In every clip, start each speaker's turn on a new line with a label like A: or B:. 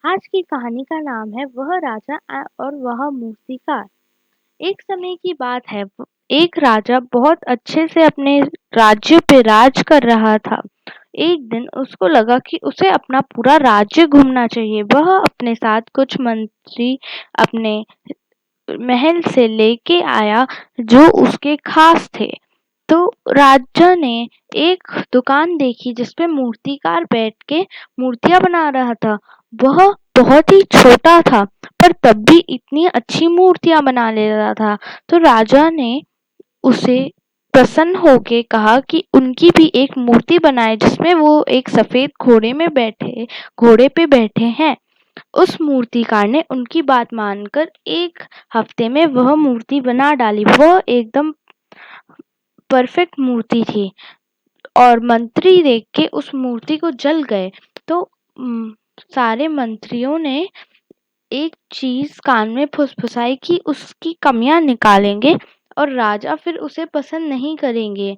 A: आज की कहानी का नाम है वह राजा और वह मूर्तिकार। एक समय की बात है, एक राजा बहुत अच्छे से अपने राज्य पे राज कर रहा था। एक दिन उसको लगा कि उसे अपना पूरा राज्य घूमना चाहिए। वह अपने साथ कुछ मंत्री अपने महल से लेके आया जो उसके खास थे। तो राजा ने एक दुकान देखी जिसपे मूर्तिकार बैठ के मूर्तियां बना रहा था। वह बहुत ही छोटा था पर तब भी इतनी अच्छी मूर्तियां बना ले रहा था। तो राजा ने उसे प्रसन्न होके कहा कि उनकी भी एक मूर्ति बनाए जिसमें वो एक सफेद घोड़े पे बैठे हैं। उस मूर्तिकार ने उनकी बात मानकर एक हफ्ते में वह मूर्ति बना डाली। वह एकदम परफेक्ट मूर्ति थी और मंत्री देख के उस मूर्ति को जल गए। तो सारे मंत्रियों ने एक चीज कान में फुसफुसाई कि उसकी कमियां निकालेंगे और राजा फिर उसे पसंद नहीं करेंगे।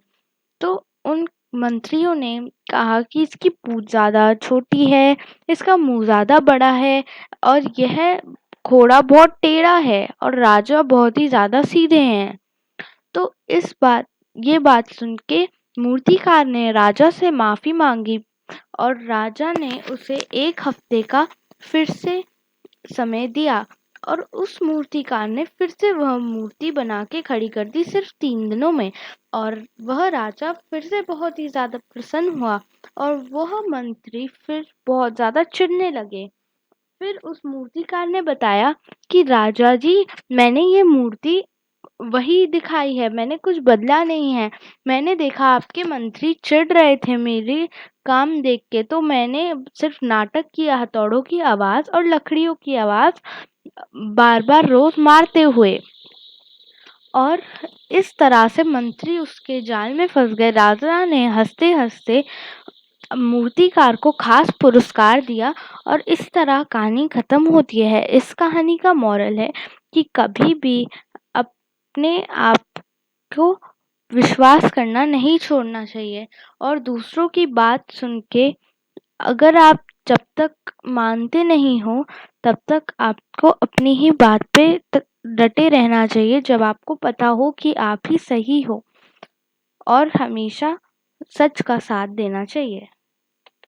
A: तो उन मंत्रियों ने कहा कि इसकी पूंछ ज्यादा छोटी है, इसका मुंह ज्यादा बड़ा है और यह घोड़ा बहुत टेढ़ा है और राजा बहुत ही ज्यादा सीधे हैं। तो ये बात सुन के मूर्तिकार ने राजा से माफी मांगी और राजा ने उसे एक हफ्ते का फिर से समय दिया और उस मूर्तिकार ने फिर से वह मूर्ति बना के खड़ी कर दी सिर्फ 3 दिनों में। और वह राजा फिर से बहुत ही ज्यादा प्रसन्न हुआ और वह मंत्री फिर बहुत ज्यादा चिढ़ने लगे। फिर उस मूर्तिकार ने बताया कि राजा जी, मैंने ये मूर्ति वही दिखाई है, मैंने कुछ बदला नहीं है। मैंने देखा आपके मंत्री चिढ़ रहे थे मेरे काम देख के, तो मैंने सिर्फ नाटक किया, हथौड़ों की आवाज और लकड़ियों की आवाज बार बार रोज मारते हुए। और इस तरह से मंत्री उसके जाल में फंस गए। राजा ने हंसते हंसते मूर्तिकार को खास पुरस्कार दिया और इस तरह कहानी खत्म होती है। इस कहानी का मोरल है कि कभी भी अपने आप को विश्वास करना नहीं छोड़ना चाहिए और दूसरों की बात सुन के अगर आप जब तक मानते नहीं हो तब तक आपको अपनी ही बात पे डटे रहना चाहिए जब आपको पता हो कि आप ही सही हो, और हमेशा सच का साथ देना चाहिए।